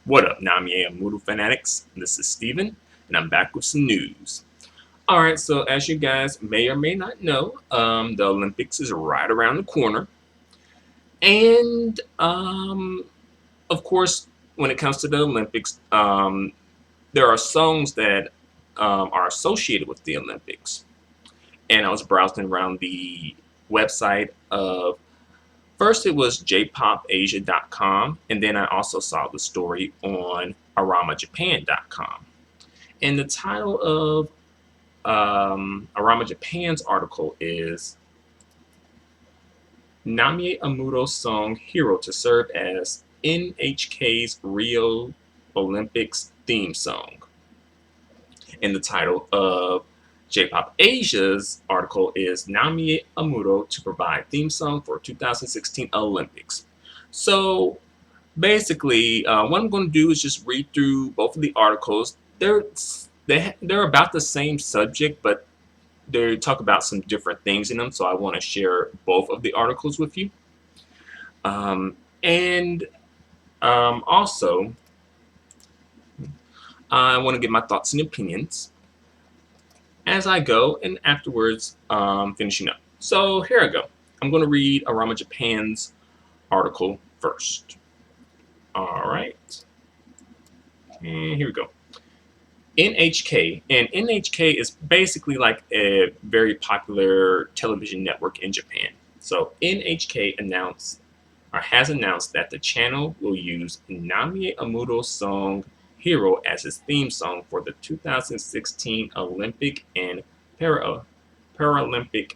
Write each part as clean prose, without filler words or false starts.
What up, Namie Amuro fanatics? This is Steven, and I'm back with some news. All right, so as you guys may or may not know, the Olympics is right around the corner. And of course, when it comes to the Olympics, there are songs that are associated with the Olympics. And I was browsing around the website of first it was jpopasia.com, and then I also saw the story on aramajapan.com. And the title of Arama Japan's article is Namie Amuro's song Hero to serve as NHK's Rio Olympics theme song. And the title of J-Pop Asia's article is Namie Amuro to provide theme song for 2016 Olympics. So basically, what I'm going to do is just read through both of the articles. They're about the same subject, but they talk about some different things in them. So I want to share both of the articles with you. And also, I want to get my thoughts and opinions as I go, and afterwards, finishing up. So here I go. I'm going to read Arama Japan's article first. All right. And here we go. NHK, and NHK is basically like a very popular television network in Japan. So NHK has announced that the channel will use Namie Amuro's song Hero as its theme song for the 2016 Olympic and Paralympic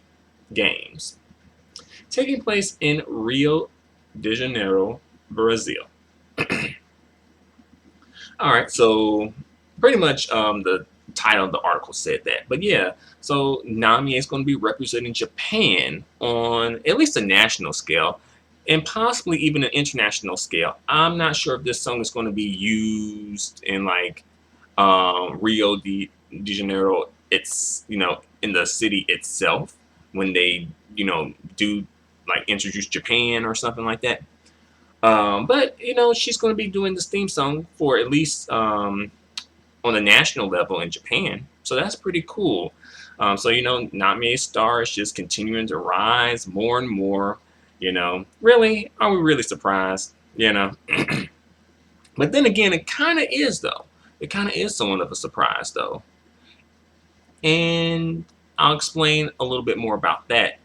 Games, taking place in Rio de Janeiro, Brazil. All right, so pretty much the title of the article said that. But yeah, so Namie is going to be representing Japan on at least a national scale and possibly even an international scale. I'm not sure if this song is going to be used in like Rio de Janeiro. It's, in the city itself when they, do like introduce Japan or something like that. But she's going to be doing this theme song for at least on the national level in Japan. So that's pretty cool. So Namie's star is just continuing to rise more and more. Really, are we really surprised? But then again, it kind of is though. It kind of is somewhat of a surprise though, and I'll explain a little bit more about that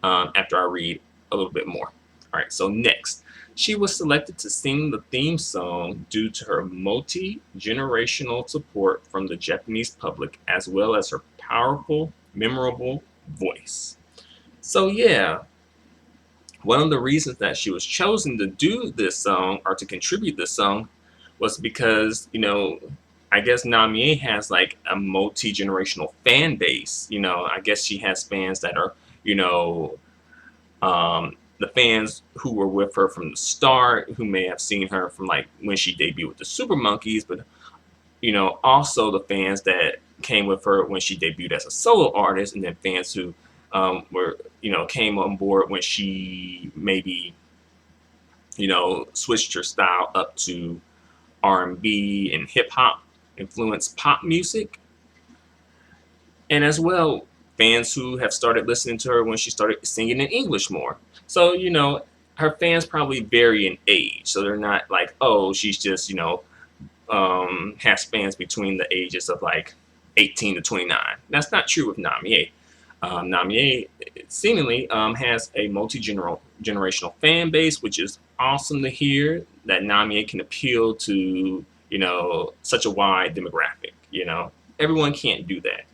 after I read a little bit more. All right. So next, she was selected to sing the theme song due to her multi-generational support from the Japanese public, as well as her powerful, memorable voice. So yeah, one of the reasons that she was chosen to do this song or to contribute this song was because, I guess Namie has like a multi-generational fan base. I guess she has fans that are, the fans who were with her from the start, who may have seen her from like when she debuted with the Super Monkeys, but also the fans that came with her when she debuted as a solo artist, and then fans who were came on board when she maybe switched her style up to R&B and hip hop influenced pop music, and as well fans who have started listening to her when she started singing in English more. So her fans probably vary in age, so they're not like, oh, she's just has fans between the ages of like 18 to 29. That's not true with Namie. Namie seemingly has a multi-generational fan base, which is awesome to hear that Namie can appeal to, such a wide demographic. Everyone can't do that.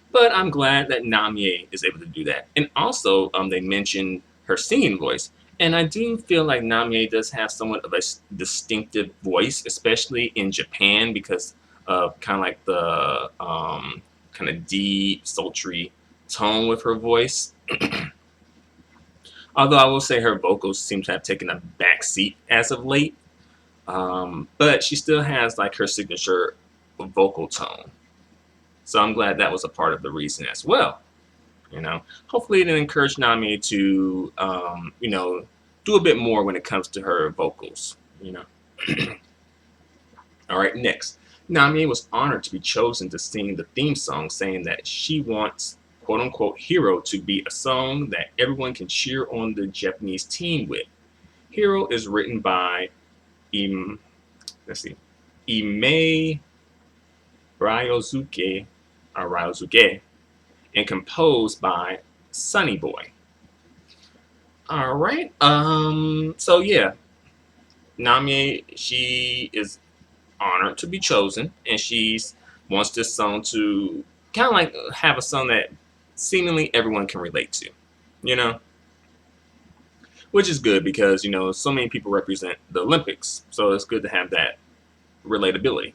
But I'm glad that Namie is able to do that. And also, they mentioned her singing voice. And I do feel like Namie does have somewhat of a distinctive voice, especially in Japan, because of kind of like the kind of deep, sultry tone with her voice. Although I will say her vocals seem to have taken a back seat as of late. But she still has like her signature vocal tone. So I'm glad that was a part of the reason as well. Hopefully it encouraged Namie to, do a bit more when it comes to her vocals. You know. All right, next. Namie was honored to be chosen to sing the theme song, saying that she wants "quote unquote" Hero to be a song that everyone can cheer on the Japanese team with. Hero is written by Im, let's see, Ime Ryozuke, and composed by Sunny Boy. All right. So yeah, Namie, she is honored to be chosen, and she wants this song to kind of like have a song that seemingly everyone can relate to, you know, which is good because so many people represent the Olympics, so it's good to have that relatability.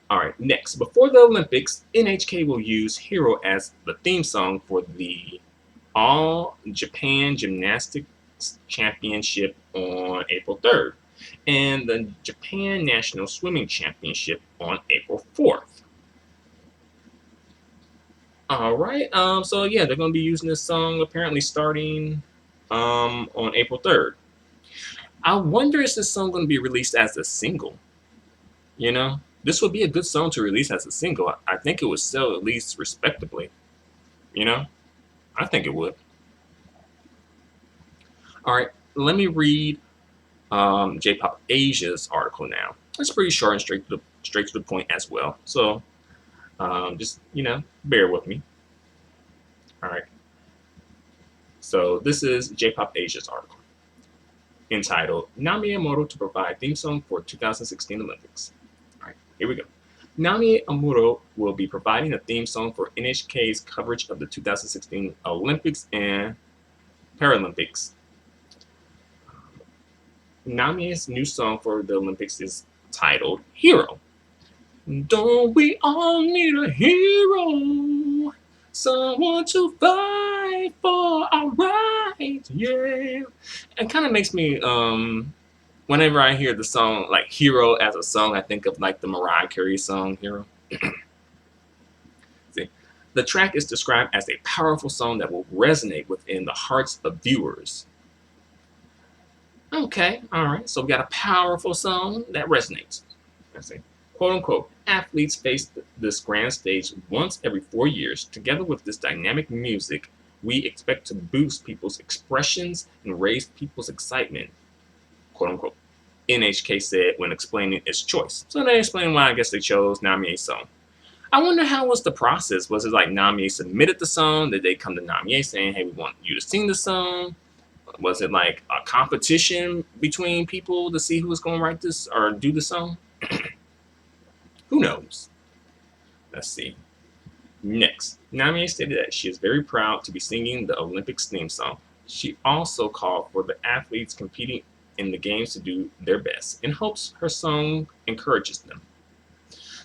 All right, next, before the Olympics, NHK will use "Hero" as the theme song for the All Japan Gymnastics Championship on April 3rd, and the Japan National Swimming Championship on April 4th. All right. So yeah, they're going to be using this song apparently starting on April 3rd. I wonder is this song going to be released as a single? This would be a good song to release as a single. I think it would sell at least respectably. You know, I think it would. All right. Let me read J-Pop Asia's article now. It's pretty short and straight to the point as well. So just bear with me. All right. So this is J-Pop Asia's article entitled "Namie Amuro to provide theme song for 2016 Olympics." All right, here we go. Namie Amuro will be providing a theme song for NHK's coverage of the 2016 Olympics and Paralympics. Namie's new song for the Olympics is titled "Hero." Don't we all need a hero? Someone to fight for our rights, yeah. It kind of makes me, whenever I hear the song, like "Hero" as a song, I think of like the Mariah Carey song "Hero." See, the track is described as a powerful song that will resonate within the hearts of viewers. Okay, all right. So we got a powerful song that resonates. Let's see. "Quote unquote," athletes face this grand stage once every 4 years. Together with this dynamic music, we expect to boost people's expressions and raise people's excitement, "quote unquote," NHK said when explaining its choice. So they explained why I guess they chose Namie's song. I wonder how was the process? Was it like Namie submitted the song? Did they come to Namie saying, "Hey, we want you to sing the song"? Was it like a competition between people to see who was going to write this or do the song? Who knows? Let's see. Next, Namie stated that she is very proud to be singing the Olympics theme song. She also called for the athletes competing in the games to do their best and hopes her song encourages them.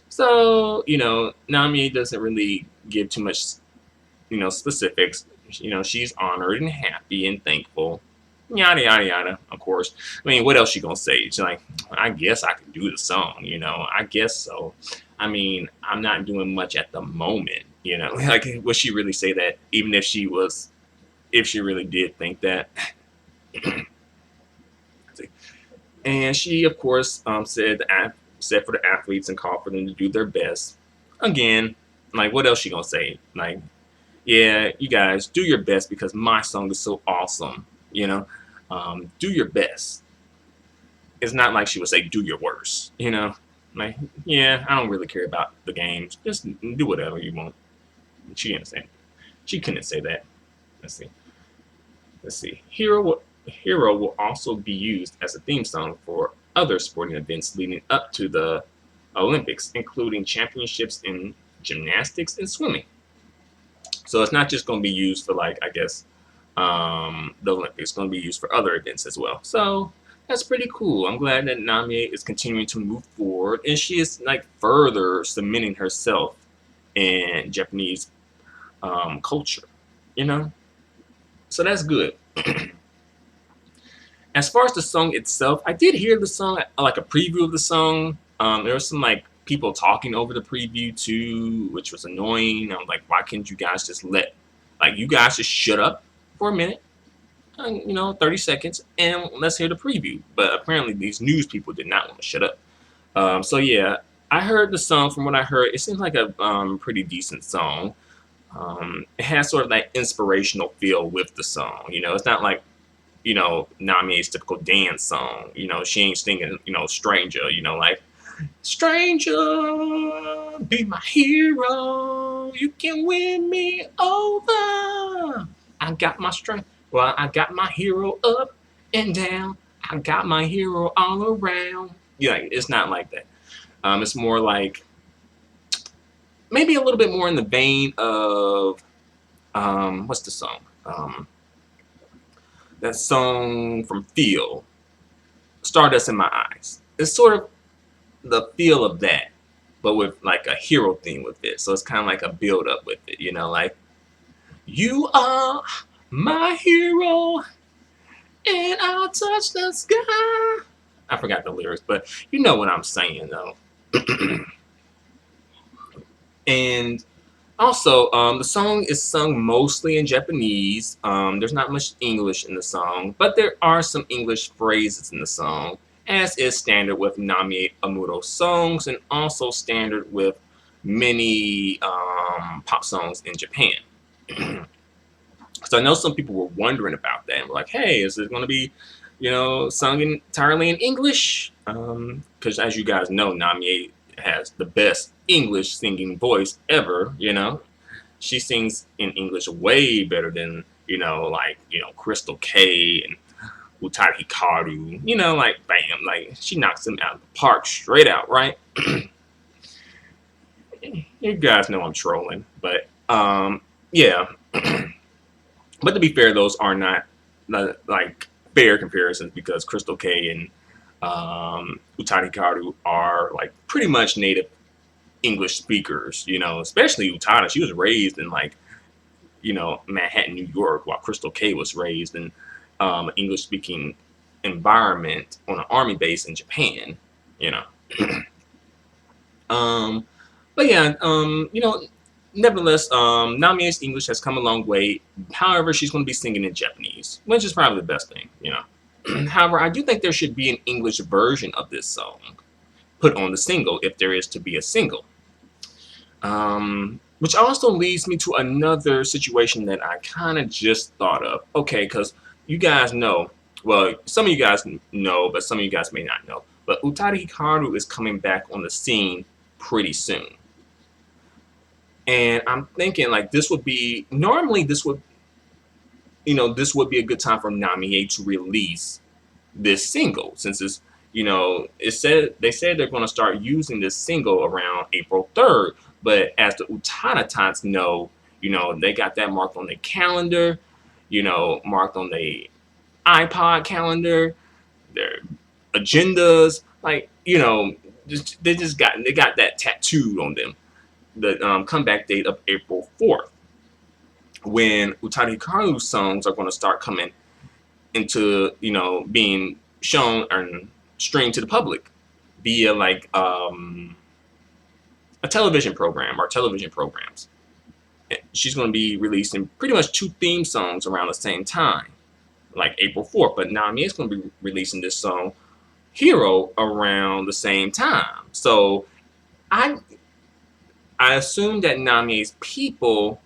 So, Namie doesn't really give too much, specifics. She's honored and happy and thankful. Yada yada yada. Of course. I mean, what else she gonna say? She's like, "I guess I can do the song. I guess so. I mean, I'm not doing much at the moment. Like, would she really say that? Even if she really did think that." And she, of course, said for the athletes and called for them to do their best. Again, like, what else she gonna say? Like, yeah, you guys do your best because my song is so awesome. Do your best. It's not like she would say do your worst. Like, yeah, I don't really care about the games. Just do whatever you want. She didn't say. She couldn't say that. Let's see. Hero will also be used as a theme song for other sporting events leading up to the Olympics, including championships in gymnastics and swimming. So it's not just going to be used for, like, I guess, the Olympics. It's going to be used for other events as well. So that's pretty cool. I'm glad that Namie is continuing to move forward, and she is like further cementing herself in Japanese culture. So that's good. As far as the song itself, I did hear the song, like a preview of the song. There was some like people talking over the preview too, which was annoying. I'm like, why can't you guys just you guys just shut up for a minute? 30 seconds, and let's hear the preview. But apparently, these news people did not want to shut up. So yeah, I heard the song. From what I heard, it seems like a pretty decent song. It has sort of that inspirational feel with the song. It's not like Namie's typical dance song. She ain't singing Stranger. Like Stranger, be my hero. You can win me over. I got my strength. Well, I got my hero up and down. I got my hero all around. Yeah, it's not like that. It's more like maybe a little bit more in the vein of what's the song? That song from Feel, Stardust in My Eyes. It's sort of the feel of that, but with like a hero theme with it. So it's kind of like a build up with it, like you are my hero and I'll touch the sky. I forgot the lyrics, but you know what I'm saying though. And also, the song is sung mostly in Japanese. There's not much English in the song, but there are some English phrases in the song, as is standard with Namie Amuro songs, and also standard with many pop songs in Japan. So I know some people were wondering about that and were like, "Hey, is it going to be, sung entirely in English?" Because as you guys know, Namie has the best English singing voice ever. She sings in English way better than Crystal K and Utada Hikaru. Like bam, like she knocks them out of the park straight out, right? You guys know I'm trolling, but yeah. But to be fair, those are not like fair comparisons because Crystal K and Utada Hikaru are like pretty much native English speakers, especially Utada. She was raised in like, Manhattan, New York, while Crystal K was raised in English speaking environment on an army base in Japan, you know. But yeah, nevertheless, Namie's English has come a long way. However, she's going to be singing in Japanese, which is probably the best thing, However, I do think there should be an English version of this song put on the single if there is to be a single. Which also leads me to another situation that I kind of just thought of. Okay, because you guys know, well, some of you guys know, but some of you guys may not know. But Utada Hikaru is coming back on the scene pretty soon. And I'm thinking like this would be, normally this would be a good time for Namie to release this single since it's, they said they're going to start using this single around April 3rd. But as the Utada Tots know, they got that marked on their calendar, marked on their iPod calendar, their agendas, like, they got that tattooed on them. The comeback date of April 4th, when Utada Hikaru's songs are going to start coming into, being shown and streamed to the public via like a television program or television programs. She's going to be releasing pretty much 2 theme songs around the same time, like April 4th. But Namie is going to be releasing this song, Hero, around the same time. So I assume that Namie's people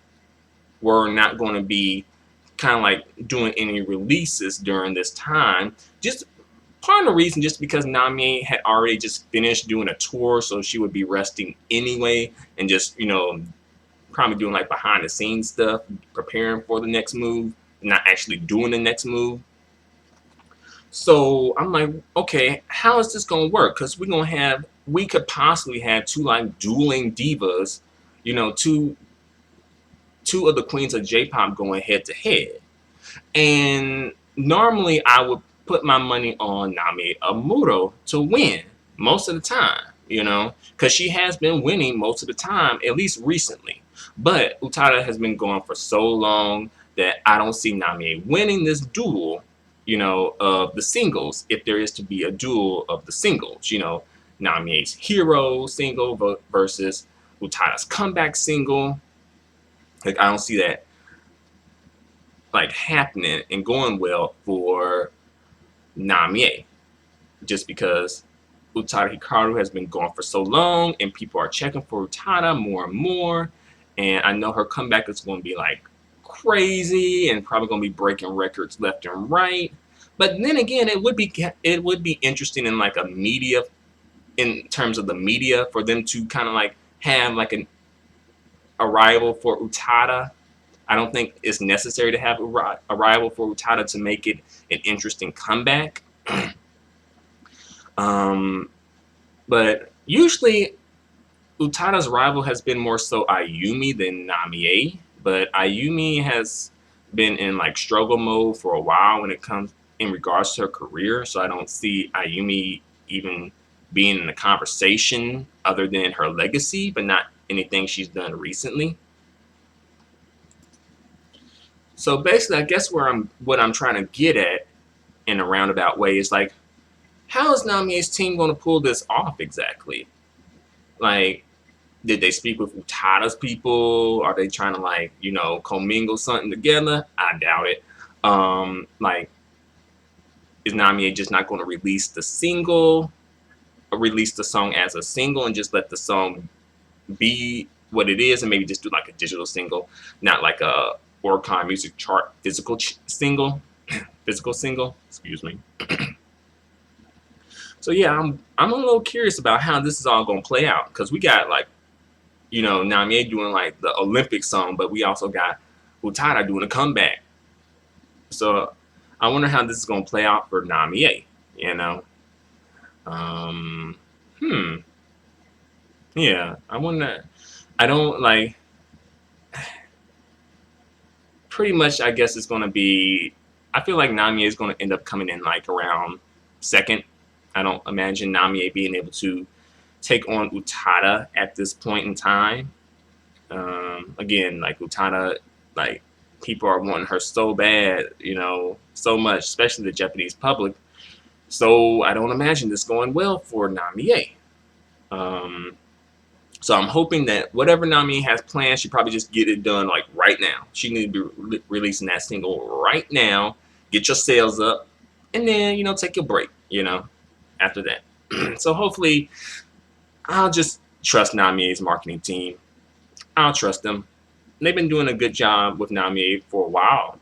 were not going to be kind of like doing any releases during this time. Just part of the reason, just because Namie had already just finished doing a tour, so she would be resting anyway, and just, probably doing like behind the scenes stuff, preparing for the next move, not actually doing the next move. So I'm like, okay, how is this going to work? Because we could possibly have 2 like dueling divas, two of the queens of J-pop going head to head. And normally I would put my money on Namie Amuro to win most of the time, because she has been winning most of the time, at least recently. But Utada has been going for so long that I don't see Namie winning this duel, of the singles, if there is to be a duel of the singles, Namie's Hero single versus Utada's comeback single. Like, I don't see that like happening and going well for Namie, just because Utada Hikaru has been gone for so long, and people are checking for Utada more and more. And I know her comeback is going to be like crazy, and probably going to be breaking records left and right. But then again, it would be interesting in like a media, in terms of the media, for them to kind of like have like an arrival for Utada. I don't think it's necessary to have a rival for Utada to make it an interesting comeback. um, but usually Utada's rival has been more so Ayumi than Namie, but Ayumi has been in like struggle mode for a while when it comes in regards to her career, so I don't see Ayumi even being in the conversation other than her legacy, but not anything she's done recently. So basically, I guess what I'm trying to get at in a roundabout way is like, how is Namie's team going to pull this off exactly? Like, did they speak with Utada's people? Are they trying to like, commingle something together? I doubt it. Like, is Namie just not going to release the single, or release the song as a single and just let the song be what it is, and maybe just do like a digital single, not like a Oricon music chart single, physical single? Excuse me. So yeah, I'm a little curious about how this is all going to play out, because we got like, Namie doing like the Olympic song, but we also got Utada doing a comeback. So I wonder how this is going to play out for Namie. You know, um, hmm, yeah. I wonder. I don't like. Pretty much, I guess it's going to be. I feel like Namie is going to end up coming in like around second. I don't imagine Namie being able to take on Utada at this point in time. Again, like Utada, like people are wanting her so bad, so much, especially the Japanese public. So I don't imagine this going well for Namie. Um, so I'm hoping that whatever Namie has planned, she probably just get it done like right now. She needs to be releasing that single right now, get your sales up, and then take your break. After that. So hopefully, I'll just trust Namie's marketing team. I'll trust them. They've been doing a good job with Namie for a while.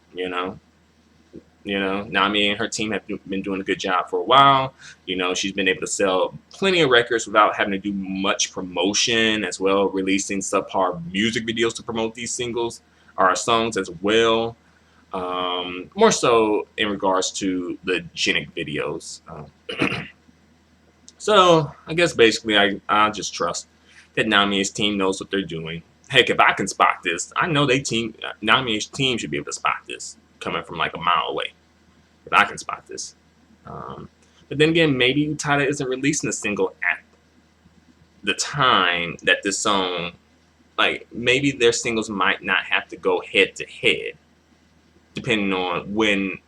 Namie and her team have been doing a good job for a while. She's been able to sell plenty of records without having to do much promotion, as well, releasing subpar music videos to promote these singles or songs as well. More so in regards to the genic videos. So I guess basically I just trust that Namie's team knows what they're doing. Heck, if I can spot this, I know Namie's team should be able to spot this coming from like a mile away. If I can spot this. But then again, maybe Utada isn't releasing a single at the time that this song, like maybe their singles might not have to go head to head, depending on when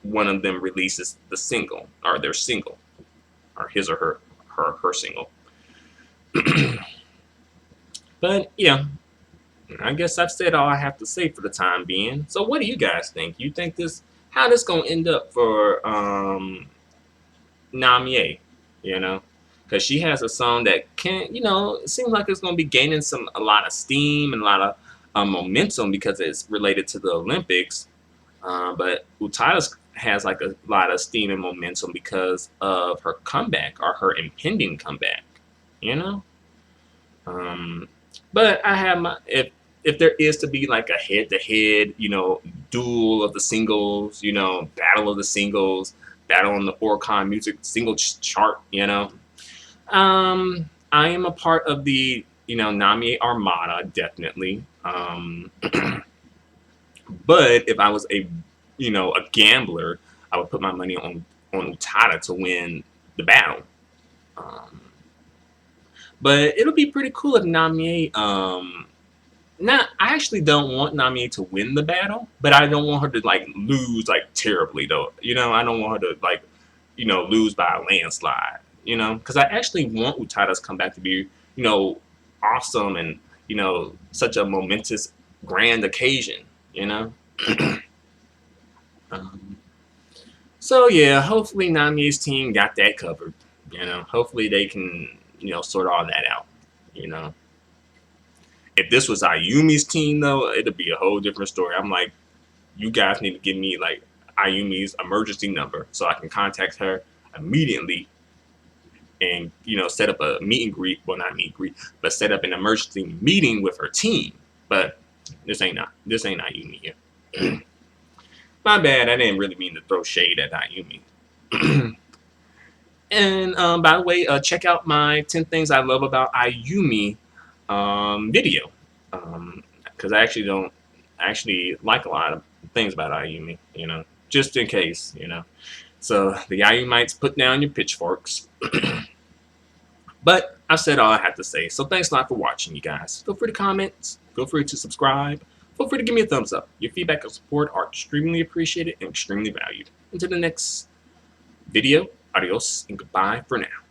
one of them releases the single, or their single, or his or her single. But yeah, I guess I've said all I have to say for the time being. So what do you guys think? You think how this gonna end up for Namie? Because she has a song that it seems like it's gonna be gaining a lot of steam and a lot of momentum because it's related to the Olympics. But Utada has like a lot of steam and momentum because of her comeback, or her impending comeback. But I have if there is to be like a head-to-head, duel of the singles, battle of the singles, battle on the Oricon music single chart, I am a part of the, Namie Armada, definitely. But if I was a gambler, I would put my money on Utada to win the battle. But it'll be pretty cool if Namie, I actually don't want Namie to win the battle, but I don't want her to like lose like terribly though. I don't want her to like, lose by a landslide. Because I actually want Utada's comeback to be, awesome and such a momentous, grand occasion. um, so yeah, hopefully Namie's team got that covered. Hopefully they can sort all that out. You know, if this was Ayumi's team though, it'd be a whole different story. I'm like, you guys need to give me like Ayumi's emergency number so I can contact her immediately and set up a meet and greet. Well, not meet and greet, but set up an emergency meeting with her team. But this ain't Ayumi here. My bad. I didn't really mean to throw shade at Ayumi. And by the way, check out my 10 things I love about Ayumi video, because I actually like a lot of things about Ayumi. Just in case. So the Ayumites, put down your pitchforks. But I've said all I have to say. So thanks a lot for watching, you guys. Feel free to comment. Feel free to subscribe. Feel free to give me a thumbs up. Your feedback and support are extremely appreciated and extremely valued. Until the next video, adios and goodbye for now.